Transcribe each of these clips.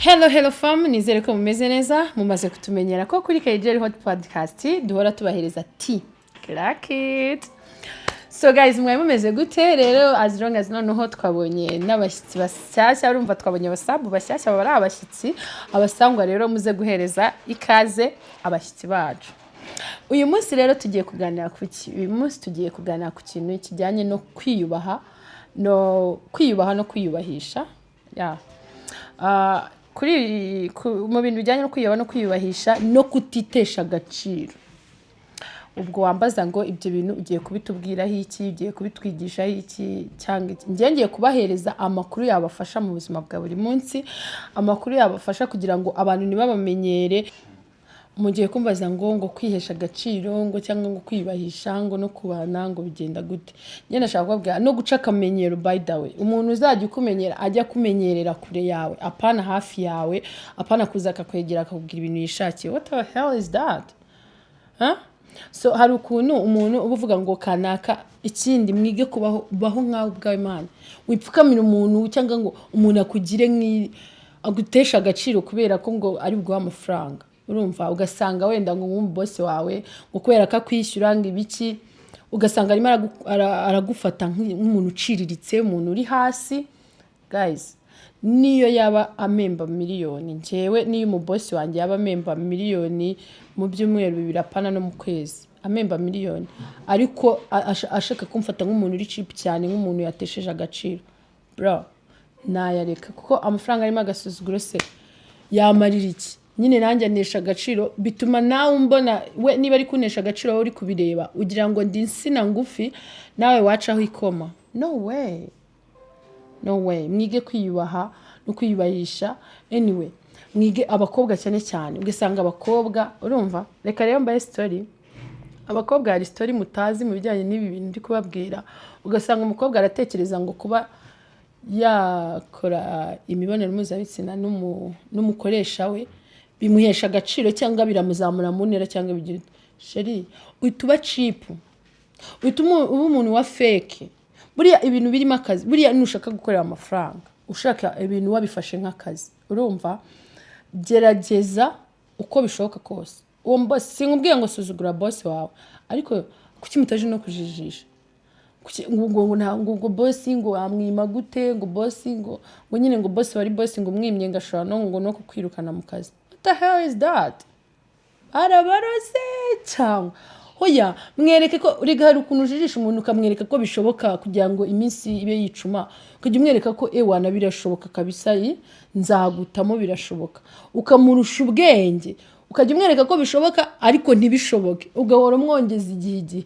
Hello fam, nizere ko mumeze neza, mumaze kutumenyera ko kuri KJ Hot Podcast duhora tubahereza tea. Crack it. So guys, mwe mumeze gute rero as long as noneho twabonye n'abashyitsi bashyashya, urumva twabonye abasabu bashyashya bari abashyitsi, abasangwa rero muze guhereza ikaze abashyitsi bacu. Uyu munsi rero tugiye kuganira ku kintu kijyanye no kwiyubaha, no kwiyubahisha. Yeah. Mu bintu bijyanye no kwiyubaha no kwiyubahisha no kutitesha agaciro. Ubwo wambaza ngo ibyo bintu ugiye kubitubwiraho iki, ugiye kubitwigishaho iki cyangwa iki. Ngiye kubahereza amakuru yabafasha mu buzima bwa buri munsi, amakuru yabafasha kugira ngo abantu ntibabamenyere. Mugiye kumbaza ngo kwihesha agaciro, ngo cyangwa ngo kwiyubahisha, ngo no kubana, ngo bigenda gute. Njye ndashaka kubabwira no guca akamenyero. By the way, umuntu uzajya ukumenyera ajya kumenyerera kure yawe, apana hafi yawe, apana kuza akakwegera akakubwira ibintu yishakiye. What the hell is that? So hari ukuntu umuntu uvuga ngo kanaka, ikindi mwige kubaho nkaho ubwawe Imana. Wipfukamira umuntu cyangwa ngo umuntu akugire agutesha agaciro kubera ko ngo ari bwo amafaranga. Urumva ugasanga wenda ngo boss wawe ngo kubera ka kwishyura ngo ibiki, ugasanga arimo aragufata nk'umuntu uciriritse, umuntu uri hasi. Guys, niyo yaba amemba miliyoni, njyewe niyo boss wanjye yaba amemba miliyoni mu byumweru 2 apana no mu kwezi, amemba miliyoni, ariko ashaka kumfata nk'umuntu uri cheap cyane, nk'umuntu yatesheje agaciro, bro, nayareka kuko amafaranga arimo agasuzuguro se yamarira iki? Nyine nanjye nesha agaciro, bituma nawe umbona we niba ari kunesha agaciro wowe uri kubireba ugira ngo ndi insina ngufi nawe wacaho ikoma. No way. Mwige kwiyubaha no kwiyubahisha. Anyway, mwige abakobwa cyane ugasanga abakobwa, urumva, reka rero mbaye story. Abakobwa hari story mutazi mu bijyanye n'ibi bintu ndi kubabwira. Ugasanga umukobwa aratekereza ngo kuba yakora imibonano mpuzabitsina n'umukoresha we bimuhesha agaciro cyangwa biramuzamura mu ntera cyangwa bigira sheri, utuba cheap, uba umuntu wa fake. Buriya ibintu birimo akazi, buriya nushaka gukorera amafaranga, ushaka ibintu wabifashe nk'akazi, urumva, gerageza uko bishoboka kose. Uwo boss sinkubwiye ngo suzugura boss wawe, ariko kuki mutaje no kujijisha? Ngo boss ngo amwima gute, ngo boss ngo nyine ngo boss wari boss ngo mwimye ngashora no kukwirukana mu kazi. What the hell is that? Arabarose cyangwa hoya mwereke ko uriga hari ukuntu ujijisha umuntu ukamwereka ko bishoboka kugira ngo iminsi ibe yicuma, ukajya umwereka ko wana birashoboka kabisa, nzagutamo birashoboka, ukamurusha ubwenge, ukajya umwereka ko bishoboka ariko ntibishoboke, ugahora umwongeza igihe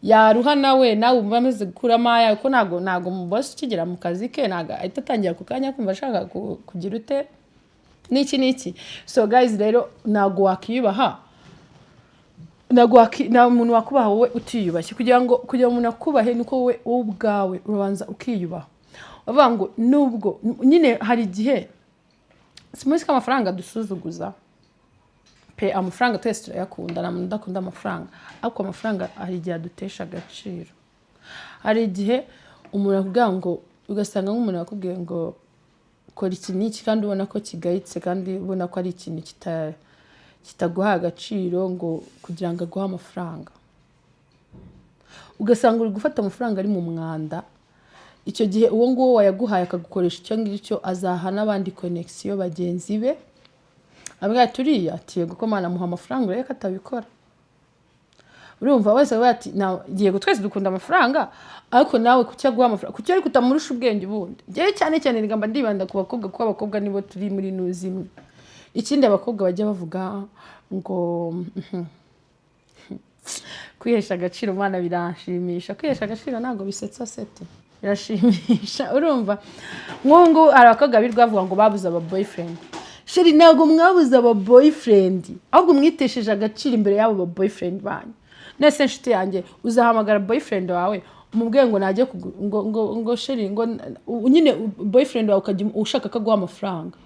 yaruha nawe umamaze gukura maya ko nago mu boss ukigera mu kazi ke naga ahita atangira kukanya kumva ashaka kugira ute niki. So guys, rero nago wakiyubaha, na umuntu wakubaha wowe utiyubashye, kugira ngo umuntu akubahe nuko wowe ubwawe ubanza ukiyubaha. Bavuga ngo nubwo nyine hari igihe simuzi ko amafaranga dusuzuguza pe, amafaranga twese turayakunda, nta muntu udakunda amafaranga, ariko amafaranga hari igihe adutesha agaciro. Hari igihe umuntu avuga ngo, ugasanga nk'umuntu yakubwiye ngo kora iki n'iki kandi ubona ko kigayitse, kandi ubona ko ari ikintu kitaguha agaciro ngo kugira ngo aguhe amafaranga. Ugasanga uri gufata amafaranga ari mu mwanda. Icyo gihe uwo nguwo wayaguhaye akagukoresha icyo ngicyo, azaha n'abandi connection bagenzi be, abwa turiya atiye guko Mana muha amafaranga reka atabikora. Urumva wese bati ngiye twese dukunda amafaranga, ariko nawe kucyaguha amafaranga kucyo ari kutamurusha ubwenge bundi. Ngiye cyane ngamba ndibanda ku bakobwa, kuko abakobwa nibo turi muri nuzimwe. Ikindi abakobwa bajya bavuga ngo kwihesha agaciro Mana biranshimisha. Kwihesha agaciro ntago bisetsa sete, birashimisha. Urumva nkungu abakobwa birwavuga ngo babuze aba boyfriend. Sheri ntago mwabuze aba boyfriend, ahubwo mwitesheje agaciro imbere y'abo ba boyfriend banyu. Nese nshuti yanjye uzahamagara boyfriend wawe umubwiye ngo najye ngo sheri ngo nyine boyfriend wawe ukajya ushaka kaguha amafaranga,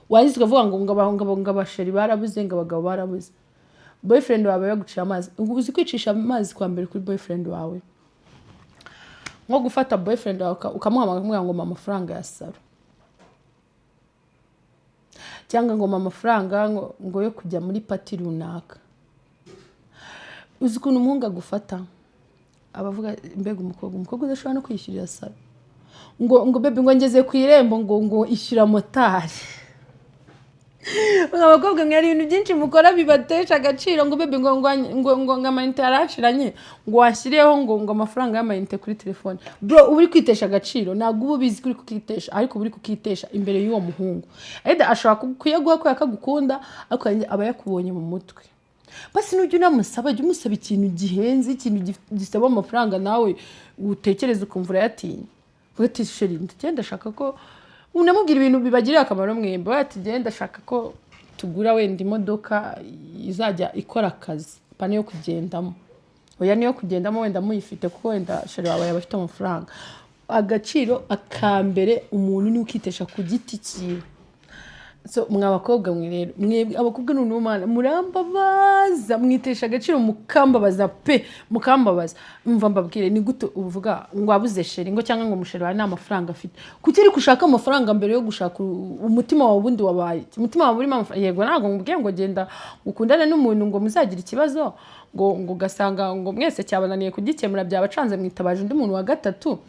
wazize ukavuga ngo abasheri barabuze, ngo abagabo barabuze. Boyfriend wawe yaguciye amazi, uzi kwicisha amazi kwa mbere kuri boyfriend wawe, nko gufata boyfriend wawe ukamuhamagara ngo amafaranga ya saro. cyangwa ngo amafaranga ngo yo kujya muri pati runaka. Uzi ukuntu umuhungu agufata abavuga mbega umukobwa udashobora no kwishyurira salo ngo bebe ngo ngeze ku irembo ngo ishyura motari. Abakobwa mwari ibintu byinshi mukora bibatesha agaciro ngo bebe ngo amayinite yarashiranye ngo washyireho ngo amafaranga y'amayinite kuri telefone. Bro uri kwitesha agaciro ntabwo uba ubizi kuri kukitesha ariko uri kukitesha imbere y'uwo muhungu. Eda ashobora kuyaguha ko yakagukunda ariko aba yakubonye mu mutwe. Basi nujya unamusaba jya umusaba ikintu gihenze ikintu gisaba amafaranga nawe utekereza ukumva urayatinya. Ati sheri ndagenda shaka ko unamubwira ibintu bibagirira akamaro mwembe. Ati genda shaka ko tugura wenda imodoka izajya ikora akazi pane yo kugendamo. Oya niyo kugendamo wenda muyifite kuko wenda sheri wawe yabafite amafaranga. Agaciro akambere umuntu ni ukitesha ku giti cyiwe. So mwabakobwa mwe rero mwebwe abakobwa n'umwana murambabaza mwitesha agaciro mukambabaza pe mukambabaza. Umva mbabwire ni gute uvuga ngo abuze sheri ngo cyangwa ngo musheri wa nta mafaranga afite. Kuki uri gushaka amafaranga mbere yo gushaka umutima wawe ubundi wabaye. Umutima wawe urimo amafaranga yego ntago ngubwiye ngo genda ukundane n'umuntu ngo muzagira ikibazo ngo gasanga ngo mwese cyabananiye kugikemura byabacanze mwitabaje undi muntu wa gatatu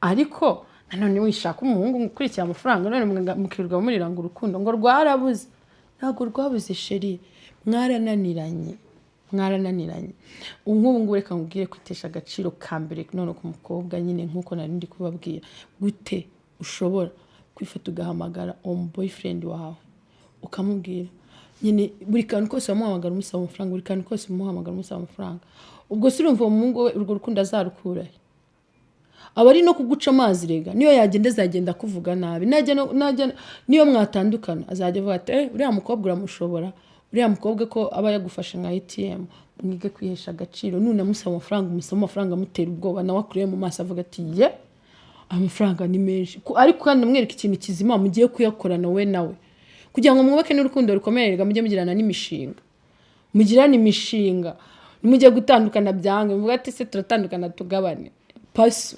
ariko nanone wishaka umuhungu ukurikira amafaranga none mukirwa muriranga urukundo ngo rwarabuze. Ntago rwabuze sheri mwarananiranye. Nk'ubu ngubu reka ngubwire kwitesha agaciro kambere none ku mukobwa nyine nkuko nari ndi kubabwira gute ushobora kwifata ugahamagara boyfriend wawe ukamubwira nyine buri kantu kose wamuhamagara umusaba amafaranga buri kantu kose umuhamagara umusaba amafaranga. Ubwo si urumva umuhungu we urwo rukundo azarukurahe. Abari no kuguca amazi rega niyo yagenda azagenda kuvuga nabi najya niyo mwatandukana azajya avuga ati uriya mukobwa uramushobora uriya mukobwa ko aba yagufashe nka ATM. Mwige kwihesha agaciro none musaba amafaranga umusaba amafaranga mutera ubwoba nawe akureye mu maso avuga ati ye amafaranga ni menshi ariko kandi mwereka ikintu kizima mugiye kuyakorana we nawe kugira ngo mwubake n'urukundo rukomererwa mujye mugirana n'imishinga mugirana imishinga nimujye gutandukana byange muvuga ati se turatandukana tugabane pasu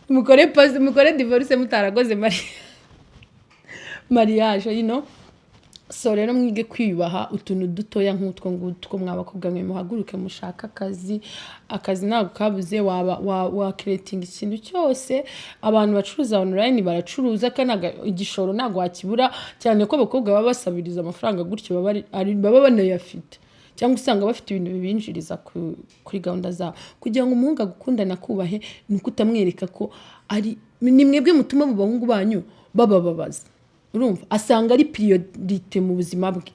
mukore divorce mutaragoze mariage you know. So rero mwige kwiyubaha utuntu dutoya nk'utwo ngutwo mwabakobwa mwe muhaguruke mushaka akazi ntabwo kabuze wa creating ikintu cyose. Abantu bacuruza online baracuruza kanaga igishoro ntabwo wakibura cyane ko abakobwa baba basabiriza amafaranga gutyo baba banayafite cyangwa usanga bafite ibintu bibinjiriza kuri gahunda zabo. Kugira ngo umuhungu agukunda nakubahe nuko utamwereka ko ari ni mwebwe mutuma mu bahungu banyu babababaza. Urumva asanga ari priority mu buzima bwe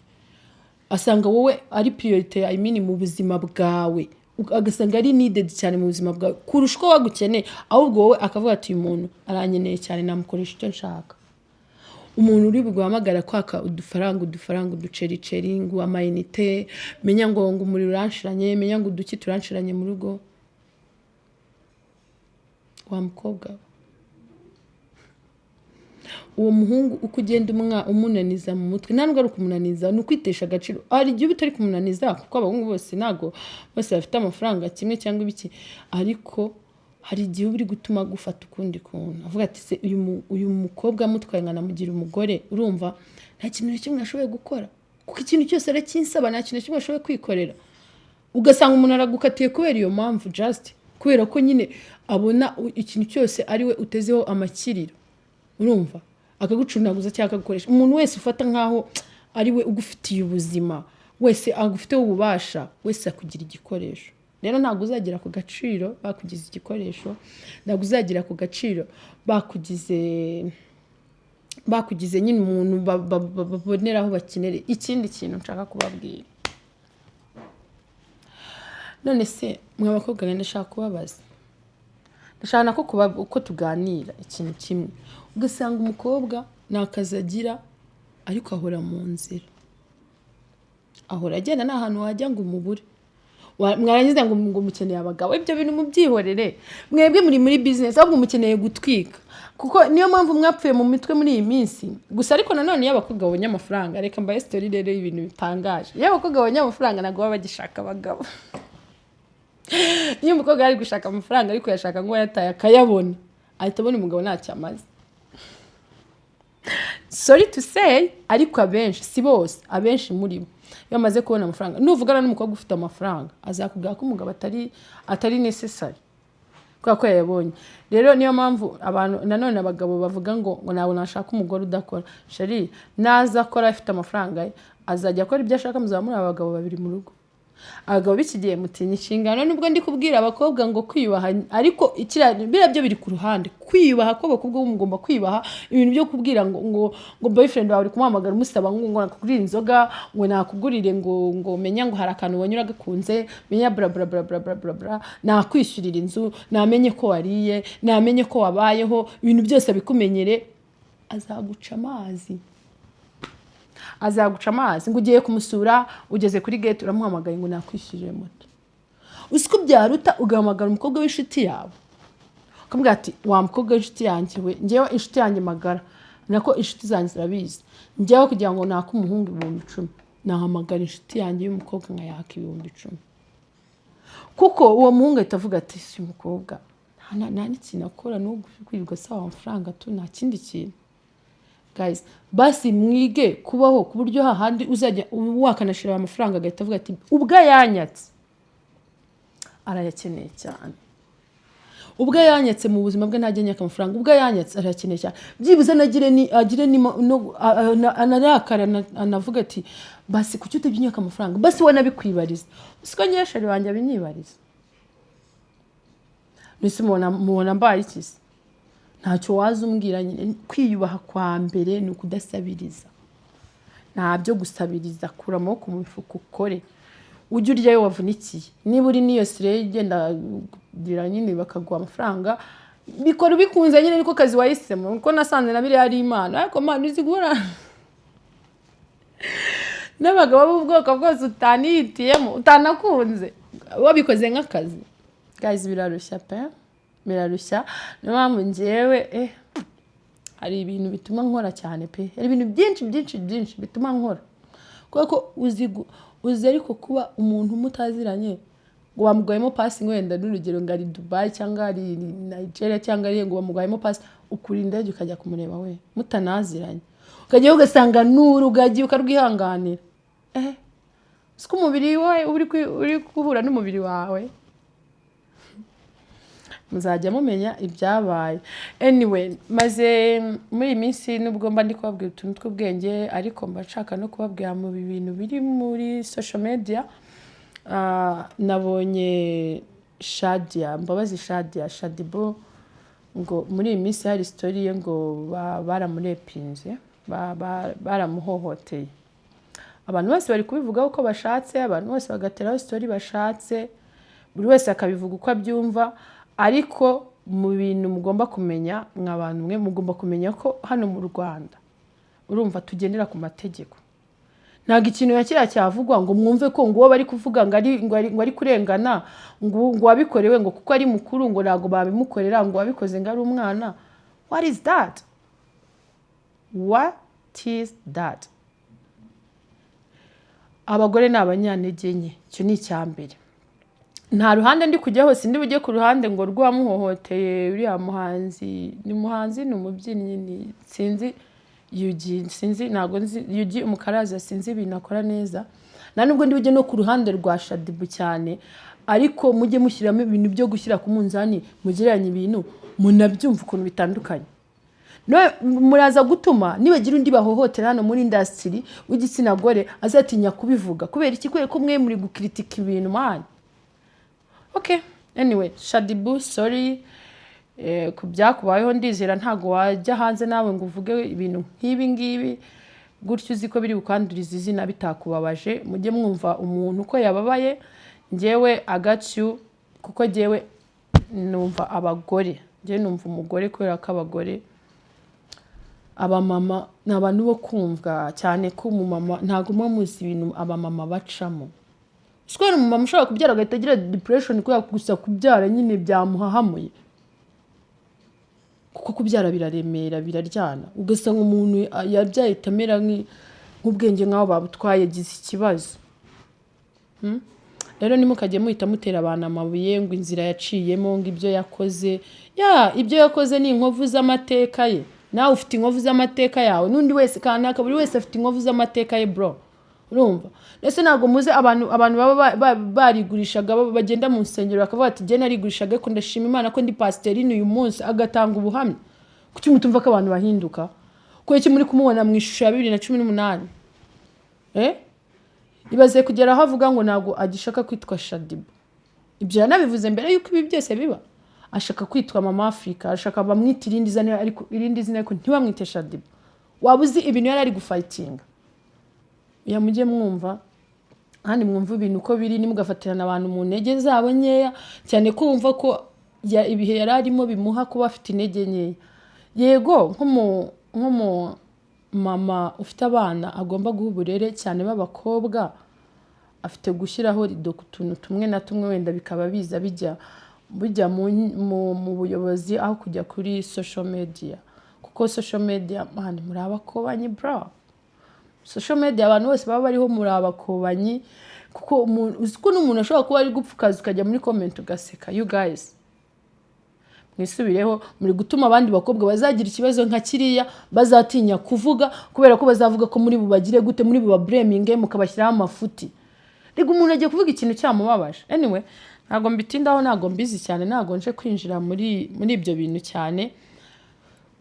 asanga wowe ari priority mu buzima bwawe agasanga ari needed cyane mu buzima bwawe kurusha uko wagukeneye ahubwo wowe akavuga ati uyu muntu aranyeneye cyane namukoresha icyo nshaka. Umuntu uri buguhamagara kwaka udufaranga uducericeri ngo amayinite menya ngo umuriro uranshiranye menya ngo uduki turanshiranye mu rugo wa mukobwa. Uwo muhungu uko ugenda umunaniza mu mutwe ntabwo ari kumunaniza ni ukwitesha agaciro. Ari igihe bitari kumunaniza kuko abahungu bose ntabwo bose bafite amafaranga kimwe cyangwa ibiki ariko hari igihe uri gutuma gufata ukundi kuntu avuga ati se uyu mukobwa mutwaye ngana mugira umugore urumva nta kintu kimwe ashoboye gukora kuko ikintu cyose arakinsaba nta kintu kimwe ashoboye kwikorera. Ugasanga umuntu aragukatiye kubera iyo mpamvu just kubera ko nyine abona ikintu cyose ari we utezeho amakiriro urumva akagucunaguza cyangwa akagukoresha. Umuntu wese ufata nkaho ari we ugufitiye ubuzima wese agufiteho ububasha wese akugira igikoresho. Rero ntabwo uzagira ku gaciro bakugize igikoresho ntabwo uzagira ku gaciro bakugize nyine umuntu baboneraho bakinere. Ikindi kintu nshaka kubabwira none se mwe abakobwa ndashaka kubabaza ndashaka ko tuganira ikintu kimwe. Ugasanga umukobwa nakazagira ariko ahora mu nzira ahora agenda n'ahantu wajya ngo umubure mwarangiza ngo mukeneye abagabo. Ibyo bintu mubyihorere mwebwe muri business ahubwo mukeneye gutwika kuko niyo mpamvu mwapfuye mu mitwe muri iyi minsi gusa. Ariko nanone y'abakobwa babonye amafaranga reka mbaye story rero y'ibintu bitangaje. Y'abakobwa babonye amafaranga ntabwo baba bagishaka abagabo. Iyo umukobwa ari gushaka amafaranga ariko yashaka ngo yataye akayabona ahita abona umugabo ntacyo amaze. sorry to say ariko abenshi si bose abenshi muri bo iyo amaze kubona amafaranga nuvugana n'umukobwa ufite amafaranga azakubwira ko umugabo atari necessary kwa ko yabonye rero niyo mpamvu abantu nanone abagabo bavuga ngo nabo nashaka umugore udakora sheri naza akora afite amafaranga azajya akora ibyo ashaka muzamura abagabo babiri mu rugo abagabo bikigiye mutinya inshingano nubwo ndi kubwira abakobwa ngo kwiyubaha ariko byo biri ku ruhande kwiyubaha ko abakobwa mugomba kwiyubaha ibintu byo kubwira ngo boyfriend wawe uri kumuhamagara umusaba ngo nakugurire inzoga ngo nakugurire ngo menya ngo hari akantu wanyura gakunze menya bla bla bla bla bla bla nakwishyurira inzu namenye ko wariye namenye ko wabayeho ibintu byose bikumenyere azaguca amazi ngo ugiye kumusura ugeze kuri gate uramuhamagaye ngo nakwishyurire moto usiko byaruta ugahamagara umukobwa w'inshuti yawe ukamubwira ati wa mukobwa w'inshuti yanjye we njyewe inshuti yanjye magara nako inshuti zanjye zirabizi njyewe kugira ngo naka umuhungu 10,000 nahamagara inshuti yanjye y'umukobwa nkayaka 10,000 kuko uwo muhungu ahita avuga ati si umukobwa nta n'ikintu akora no kwirirwa asaba amafaranga tu nta kindi kintu guys basi mwige kubaho ku buryo hahandi uzajya wakanashira amafaranga agahita avuga ati ubwa yanyatse arayakeneye cyane ubwa yanyatse mu buzima bwe ntajyanye amafaranga ubwa yanyatse arayakeneye cyane byibuze agire ni anarakara anavuga ati basi kuki utabyinye amafaranga basi we nabikwibariza usiko nyeshari wanjye abinyibariza nise mubona mbaye ikisi ntacyo waza umbwira nyine kwiyubaha kwa mbere ni ukudasabiriza ntabyo gusabiriza kura amaboko mu mifuka ukore ujye uryayo wavunikiye niba uri niyo sire igenda gira nyine bakaguha amafaranga bikora bikunze nyine niko kazi wahisemo kuko nasanze na biri ari imana ariko mana uzi guhora n'abagabo b'ubwoko bwose utanihitiyemo utanakunze wabikoze nk'akazi guys birarushya birarushya niyo mpamvu njyewe hari ibintu bituma nkora cyane pe hari ibintu byinshi bituma nkora kuko uzi ariko kuba umuntu mutaziranye ngo wamugwayemo pasi wenda n'urugero ngo ari Dubai cyangwa ari Nigeria cyangwa ari ngo wamugwayemo pasi ukuri indege ukajya kumureba we mutanaziranye ukajya ugasanga n'urugagiye ukarwihanganira siko umubiri wawe uri kuhura n'umubiri wawe muzajya mumenya ibyabaye anyway maze muri minsi nubwo mba ndi kubabwira utuntu tw'ubwenge ariko mba nshaka no kubabwira mu bintu biri muri social media nabonye Mbabazi Shadibo ngo muri iyi minsi hari story ye ngo baramurepinze baramuhohoteye abantu bose bari kubivuga uko bashatse abantu bose bagateraho story bashatse buri wese akabivuga uko abyumva ariko mu bintu mugomba kumenya nk'abantu mwe mugomba kumenya ko hano mu Rwanda urumva tugendera ku mategeko ntago ikintu yakira cyavugwa ngo mwumve ko ngo bari kuvuga ngo ari kurengana ngo wabikorewe ngo kuko ari mukuru ngo nago babimukorera ngo wabikoze ngo ari umwana what is that abagore n'abanyantege nke cyo ni icyambere nta ruhande ndi kujya hose ndi bujye ku ruhande ngo rwamuhohoteye uriya muhanzi ni umubyinnyi ni sinzi sinzi nago nzi Yugi umukaraza sinzi ibintu akora neza na nubwo ndi bujye no ku ruhande rwa Shadibu cyane ariko mujye mushyiramo ibintu byo gushyira ku munzani mugereranya ibintu munabyumva ukuntu bitandukanye muraza gutuma nibagira undi bahohotera hano muri industry w'igitsina gore azatinya kubivuga kubera iki ko mwe muri gukritika ibintu man. Okay, anyway, Shadibu, sorry ku byakubayeho ndizera ntago wajya hanze nawe ngo uvuge ibintu nk'ibi ngibi gutyo uzi ko biri bukanduriza izina bitakubabaje mujye mwumva umuntu ko yababaye njyewe agacyu kuko njyewe numva abagore njyewe numva umugore kubera ko abagore abamama n'abantu bo kumva cyane ko umumama ntago muzi ibintu abamama bacamo Skwera umumama ushaka kubyara agahita agira depression kubera gusa kubyara nyine byamuhahamuye kuko kubyara biraremera biraryana ugasanga umuntu yabyaye tamera nk'ubwenge nkaho babutwaye gize ikibazo rero nimukajye muhita mutera abantu amabuye ngo inzira yaciyemo ngo ibyo yakoze ibyo yakoze ni inkovu z'amateka ye nawe ufite inkovu z'amateka yawe n'undi wese kanaka buri wese afite inkovu z'amateka ye bro urumva ese ntago muze abantu baba barigurishaga bagenda mu nsengero bakavuga ati je narigurishaga ko ndashima Imana ko ndi pastorine uyu munsi agatanga ubuhamya kuki mutumva ko abantu bahinduka ko iki muri kumubona mu ishusho ya 2018 ibaze kugera aho avuga ngo ntago agishaka kwitwa Shadibu ibyo yanabivuze mbere yuko ibi byose biba ashaka kwitwa Mama Africa ashaka bamwita irindi zina ariko irindi zina ariko ntibamwite Shadibu wabuzi ibintu yari ari gufightinga mujye mwumva kandi mwumva ibintu uko biri nimugafatirana abantu mu ntege zabo nkeya cyane ko wumva ko ibihe yari arimo bimuha kuba afite intege nkeya yego nko mama ufite abana agomba guha uburere cyane b'abakobwa afite gushyiraho rido ku tuntu tumwe na tumwe wenda bikaba biza bijya mu buyobozi aho kujya kuri social media kuko social media man muri abakobanyi bro social media abantu bose baba bariho muri abakobanyi kuko uziko n'umuntu ashobora kuba ari gupfukaza ukajya muri comment ugaseka you guys mwisubireho muri gutuma abandi bakobwa bazagira ikibazo nka kiriya bazatinya kuvuga kubera ko bazavuga ko muri bubagire gute muri bubablaminge mukabashyiraho amafuti rego umuntu agiye kuvuga ikintu cyamubabaje anyway ntago mbitindaho ntago mbizi cyane ntago nje kwinjira muri ibyo bintu cyane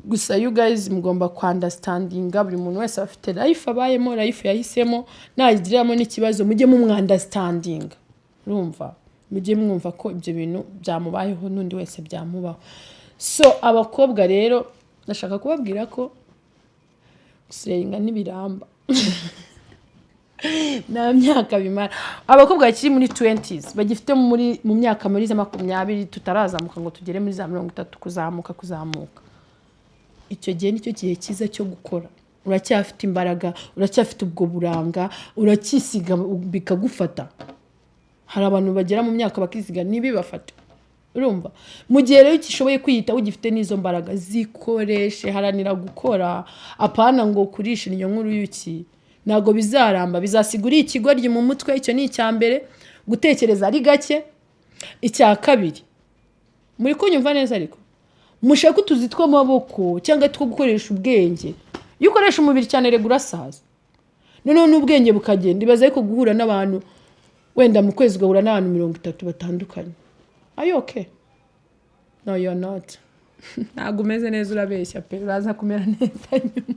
gusa you guys mugomba understandinga buri muntu wese afite life abayemo life yahisemo nagiriramo n'ikibazo mujye mu understanding urumva mujye mwumva ko ibyo bintu byamubayeho n'undi wese byamubaho so abakobwa rero ndashaka kubabwira ko gusenga n'ibiramba na myaka bimara abakobwa bakiri muri 20s bagifite mu myaka muri 20 tutarazamuka ngo tugere muri 30 kuzamuka icyo gihe nicyo gihe cyiza cyo gukora uracyafite imbaraga uracyafite ubwo buranga uracyisiga bikagufata hari abantu bagera mu myaka bakisiga nibi bafata urumva mu gihe rero ukishoboye kwiyita ugifite n'izo mbaraga zikoreshe haranira gukora apana ngo kurisha inyo nkuru y'uki nago bizaramba bizasigura ikigoryi mu mutwe icyo ni icyambere gutekereza ari gake icya kabiri muri kunyumva neza ariko mushaka utuzi tw'amaboko cyangwa two gukoresha ubwenge iyo ukoresha umubiri cyane regura saza none n'ubwenge bukagenda ibaza ariko guhura n'abantu wenda mu kwezi gahura n'abantu 30 batandukanye are you okay no you're not ntago umeze neza urabeshya pe uraza kumera neza nyuma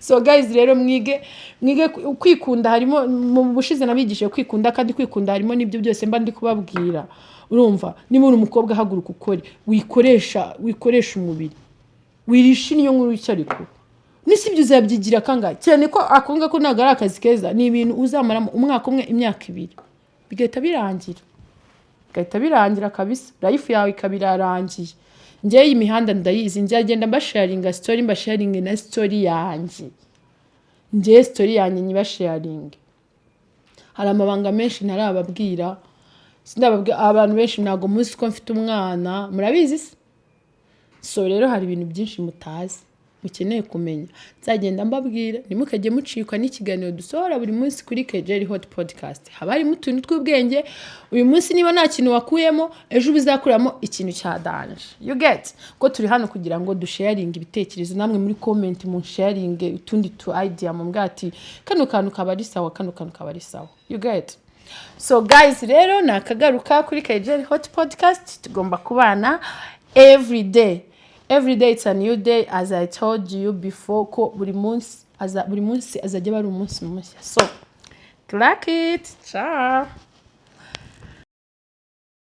so guys rero mwige kwikunda harimo mu bushize nabigishije kwikunda kandi kwikunda harimo nibyo byose mba ndi kubabwira urumva niba uri umukobwa haguruka ukore wikoresha umubiri wirisha inyo nkuru cyariko nisibyo uzabyigira kangahe cyane ko akonga ko nagara akazi keza ni ibintu uzamaramo umwaka umwe imyaka 2 bigahita birangira kabisa life yawe ikabirarangiye njye imihanda ndayizi njagenda mbasharinga story mbasharinge na story yanjye njye story yanjye nyibasharinge hari amabanga menshi ntarababwira sindababwira abantu benshi ntago muzi ko mfite umwana murabizi so rero hari ibintu byinshi mutazi mukeneye kumenya nzagenda mbabwira nimukajye mucikwa n'ikiganiro dusohora buri munsi kuri KJL Hot Podcast habari mutuntu tw'ubwenge uyu munsi niba nta kintu wakuyemo ejo bizakuramo ikintu cya danje you get ko turi hano kugira ngo dusharing ibitekerezo namwe muri comment mu sharing utundi tu idea mu mbwati kano kantu kabari sawa you get so guys rero nakagaruka kuri KJL Hot Podcast tugomba kubana every day it's a new day as I told you before ko buri munsi azajya bari umunsi mushya so crack it ciao